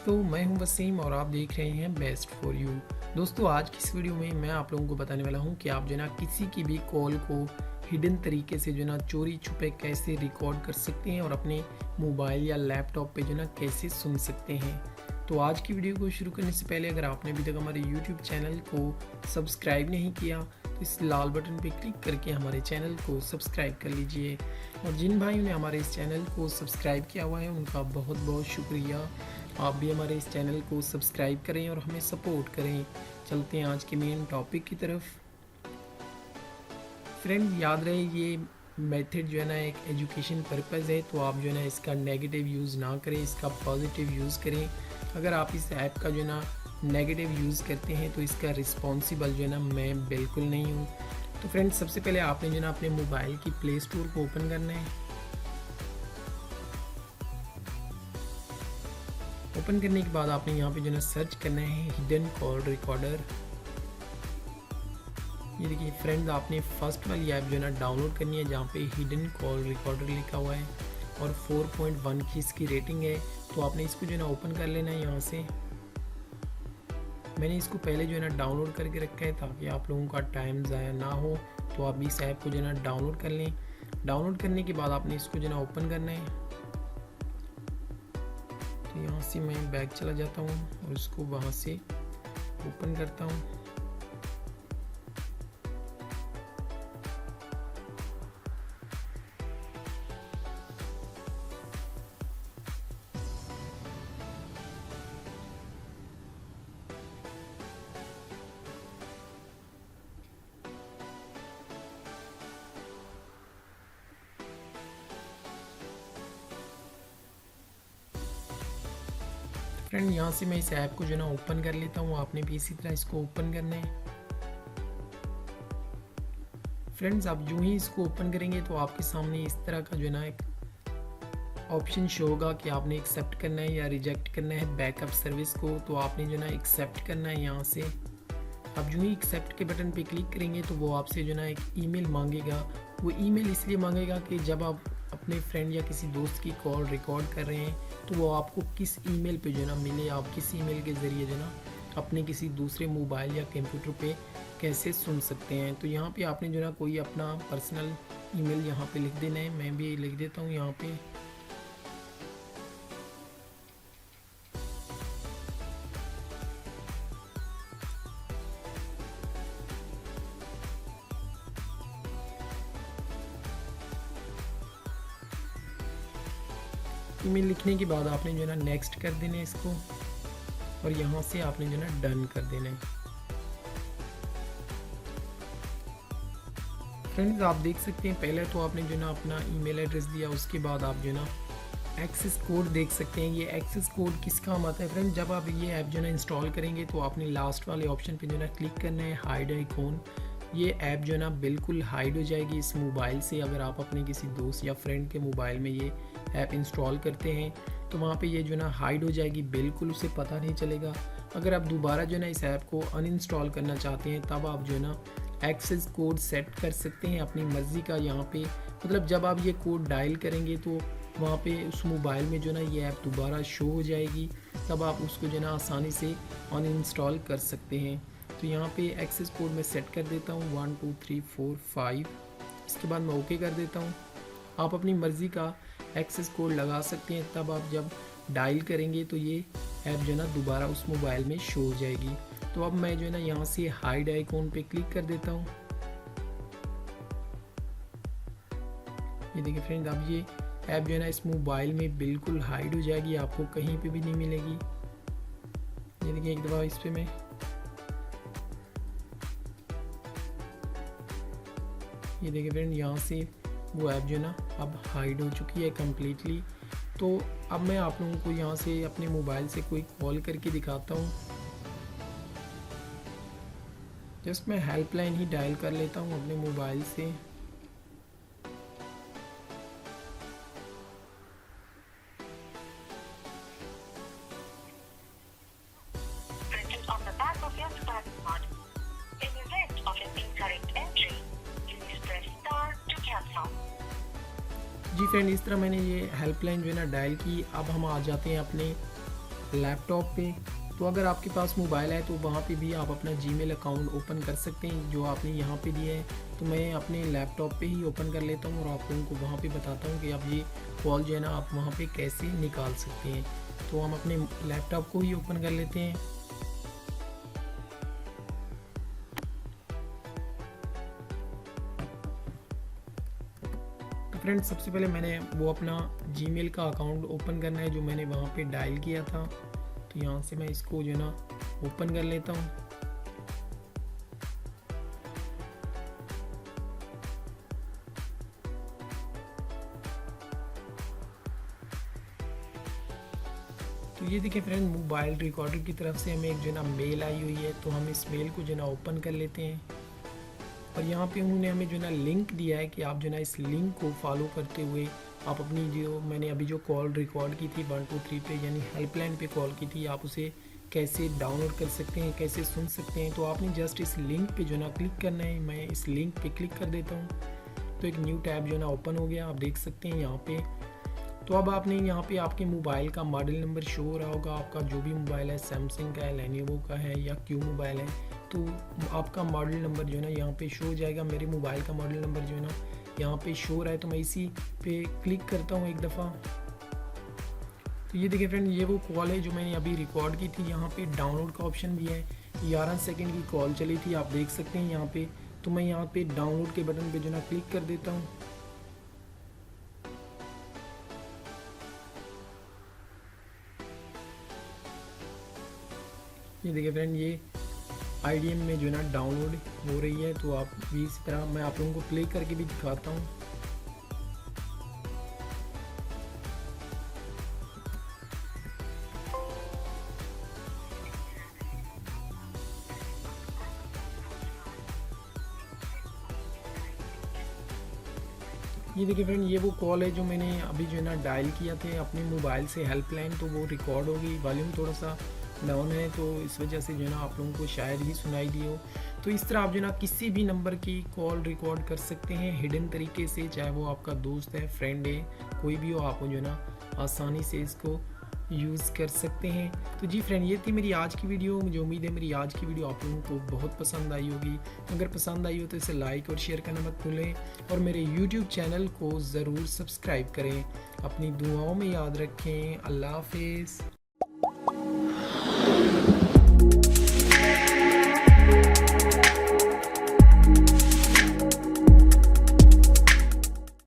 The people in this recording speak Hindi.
दोस्तों, मैं हूं वसीम और आप देख रहे हैं बेस्ट फॉर यू। दोस्तों, आज की इस वीडियो में मैं आप लोगों को बताने वाला हूं कि आप जो ना किसी की भी कॉल को हिडन तरीके से जो ना चोरी छुपे कैसे रिकॉर्ड कर सकते हैं और अपने मोबाइल या लैपटॉप पे जो ना कैसे सुन सकते हैं। तो आज की वीडियो को शुरू करने से पहले अगर आपने अभी तक हमारे यूट्यूब चैनल को सब्सक्राइब नहीं किया तो इस लाल बटन पर क्लिक करके हमारे चैनल को सब्सक्राइब कर लीजिए। और जिन भाइयों ने हमारे इस चैनल को सब्सक्राइब किया हुआ है उनका बहुत बहुत शुक्रिया। आप भी हमारे इस चैनल को सब्सक्राइब करें और हमें सपोर्ट करें। चलते हैं आज के मेन टॉपिक की तरफ। फ्रेंड, याद रहे ये मेथड जो है ना एक एजुकेशन पर्पज़ है, तो आप जो है ना इसका नेगेटिव यूज़ ना करें, इसका पॉजिटिव यूज़ करें। अगर आप इस ऐप का जो है ना नेगेटिव यूज़ करते हैं तो इसका रिस्पॉन्सिबल जो है ना मैं बिल्कुल नहीं हूँ। तो फ्रेंड्स, सबसे पहले आपने जो है ना अपने मोबाइल की प्ले स्टोर को ओपन करना है। ओपन करने के बाद आपने यहाँ पे जो है सर्च करना है हिडन कॉल रिकॉर्डर। ये देखिए फ्रेंड्स, आपने फर्स्ट वाली ऐप जो है ना डाउनलोड करनी है जहाँ पे हिडन कॉल रिकॉर्डर लिखा हुआ है और 4.1 की इसकी रेटिंग है। तो आपने इसको जो है ना ओपन कर लेना है। यहाँ से मैंने इसको पहले जो है ना डाउनलोड करके रखा है ताकि आप लोगों का टाइम ज़ाया ना हो। तो आप इस ऐप को जो है ना डाउनलोड कर लें। डाउनलोड करने के बाद आपने इसको जो है ना ओपन करना है। तो यहाँ से मैं बैक चला जाता हूँ और इसको वहाँ से ओपन करता हूँ। फ्रेंड, यहाँ से मैं इस ऐप को जो ना ओपन कर लेता हूँ। आपने भी इसी तरह इसको ओपन करना है। फ्रेंड्स, आप जो ही इसको ओपन करेंगे तो आपके सामने इस तरह का जो है ना एक ऑप्शन शो होगा कि आपने एक्सेप्ट करना है या रिजेक्ट करना है बैकअप सर्विस को। तो आपने जो ना एक्सेप्ट करना है। यहाँ से आप जो ही एक्सेप्ट के बटन पे क्लिक करेंगे तो वो आपसे जो ना एक ईमेल मांगेगा। वो ईमेल इसलिए मांगेगा कि जब आप अपने फ्रेंड या किसी दोस्त की कॉल रिकॉर्ड कर रहे हैं तो वो आपको किस ईमेल पे जो ना मिले, आप किस ईमेल के ज़रिए जो ना अपने किसी दूसरे मोबाइल या कंप्यूटर पे कैसे सुन सकते हैं। तो यहाँ पे आपने जो ना कोई अपना पर्सनल ईमेल यहाँ पे लिख देना है। मैं भी लिख देता हूँ यहाँ पे। ईमेल लिखने के बाद आपने जो है ना नेक्स्ट कर देना है इसको और यहाँ से आपने जो है ना डन कर देना है। फ्रेंड्स, आप देख सकते हैं पहले तो आपने जो है ना अपना ईमेल एड्रेस दिया, उसके बाद आप जो है ना एक्सेस कोड देख सकते हैं। ये एक्सेस कोड किस काम आता है फ्रेंड, जब आप ये ऐप जो है ना इंस्टॉल करेंगे तो आपने लास्ट वाले ऑप्शन पे जो है ना क्लिक करना है हाइड आइकॉन। ये ऐप जो है ना बिल्कुल हाइड हो जाएगी इस मोबाइल से। अगर आप अपने किसी दोस्त या फ्रेंड के मोबाइल में ये ऐप इंस्टॉल करते हैं तो वहाँ पे ये जो है ना हाइड हो जाएगी, बिल्कुल उसे पता नहीं चलेगा। अगर आप दोबारा जो है ना इस ऐप को अनइंस्टॉल करना चाहते हैं तब आप जो है ना एक्सेस कोड सेट कर सकते हैं अपनी मर्ज़ी का। यहाँ पे मतलब जब आप ये कोड डायल करेंगे तो वहाँ पे उस मोबाइल में जो है ना ये ऐप दोबारा शो हो जाएगी, तब आप उसको जो है ना आसानी से अनइंस्टॉल कर सकते हैं। तो यहाँ पे एक्सेस कोड मैं सेट कर देता हूँ 1 2 3 4 5। इसके बाद मैं ओके कर देता हूँ। आप अपनी मर्ज़ी का एक्सेस कोड लगा सकते हैं, तब आप जब डायल करेंगे तो ये ऐप जो है ना दोबारा उस मोबाइल में शो हो जाएगी। तो अब मैं जो है ना यहाँ से हाइड आइकॉन पे क्लिक कर देता हूँ। ये देखिए फ्रेंड, अब ये ऐप जो है ना इस मोबाइल में बिल्कुल हाइड हो जाएगी, आपको कहीं पे भी नहीं मिलेगी। ये देखिए एक दफ़ा इस पे मैं ये देखिए फ्रेंड, यहाँ से वो ऐप जो है ना अब हाइड हो चुकी है कम्प्लीटली। तो अब मैं आप लोगों को यहाँ से अपने मोबाइल से कोई कॉल करके दिखाता हूँ। जस्ट मैं हेल्पलाइन ही डायल कर लेता हूँ अपने मोबाइल से। जी फ्रेंड, इस तरह मैंने ये हेल्पलाइन जो है ना डायल की। अब हम आ जाते हैं अपने लैपटॉप पे। तो अगर आपके पास मोबाइल है तो वहाँ पे भी आप अपना जीमेल अकाउंट ओपन कर सकते हैं जो आपने यहाँ पे दिया है। तो मैं अपने लैपटॉप पे ही ओपन कर लेता हूँ और आप लोगों को वहाँ पे बताता हूँ कि आप ये कॉल जो है ना आप वहाँ पे कैसे निकाल सकते हैं। तो हम अपने लैपटॉप को ही ओपन कर लेते हैं। तो फ्रेंड्स सबसे पहले मैंने वो अपना जीमेल का अकाउंट ओपन करना है जो मैंने वहाँ पे डायल किया था। तो यहाँ से मैं इसको जो है ना ओपन कर लेता हूँ। तो ये देखिए फ्रेंड, मोबाइल रिकॉर्डर की तरफ से हमें एक जो है ना मेल आई हुई है। तो हम इस मेल को जो है ना ओपन कर लेते हैं और यहाँ पे उन्होंने हमें जो है ना लिंक दिया है कि आप जो है ना इस लिंक को फॉलो करते हुए आप अपनी जो मैंने अभी जो कॉल रिकॉर्ड की थी 123 पे यानी हेल्पलाइन पे कॉल की थी, आप उसे कैसे डाउनलोड कर सकते हैं, कैसे सुन सकते हैं। तो आपने जस्ट इस लिंक पे जो है ना क्लिक करना है। मैं इस लिंक पे क्लिक कर देता हूँ तो एक न्यू टैब जो है ना ओपन हो गया, आप देख सकते हैं यहाँ पे। तो अब आपने यहाँ पे आपके मोबाइल का मॉडल नंबर शो हो रहा होगा। आपका जो भी मोबाइल है, सैमसंग का है, लेनोवो का है या क्यू मोबाइल है, तो आपका मॉडल नंबर जो है ना यहाँ पे शो हो जाएगा। मेरे मोबाइल का मॉडल नंबर जो है ना यहाँ पे शो हो रहा है तो मैं इसी पे क्लिक करता हूँ एक दफ़ा। तो ये देखिए फ्रेंड, ये वो कॉल है जो मैंने अभी रिकॉर्ड की थी। यहाँ पे डाउनलोड का ऑप्शन भी है। 11 सेकेंड की कॉल चली थी, आप देख सकते हैं यहाँ पे। तो मैं यहाँ पे डाउनलोड के बटन पे जो है ना क्लिक कर देता हूँ। ये देखिए फ्रेंड, ये IDM में जो है ना डाउनलोड हो रही है। तो आप भी इसी तरह मैं आप लोगों को प्ले करके भी दिखाता हूँ। ये देखिए फ्रेंड, ये वो कॉल है जो मैंने अभी जो है ना डायल किया थे अपने मोबाइल से हेल्पलाइन। तो वो रिकॉर्ड हो गई। वॉल्यूम थोड़ा सा डाउन है तो इस वजह से जो है ना आप लोगों को शायद ही सुनाई दी हो। तो इस तरह आप जो है ना किसी भी नंबर की कॉल रिकॉर्ड कर सकते हैं हिडन तरीके से, चाहे वो आपका दोस्त है, फ्रेंड है, कोई भी हो, आप जो है ना आसानी से इसको यूज़ कर सकते हैं। तो जी फ्रेंड, ये थी मेरी आज की वीडियो। मुझे उम्मीद है मेरी आज की वीडियो आप लोगों को बहुत पसंद आई होगी। अगर पसंद आई हो तो इसे लाइक और शेयर करना मत भूलें और मेरे यूट्यूब चैनल को ज़रूर सब्सक्राइब करें। अपनी दुआओं में याद रखें। अल्लाह हाफिज़।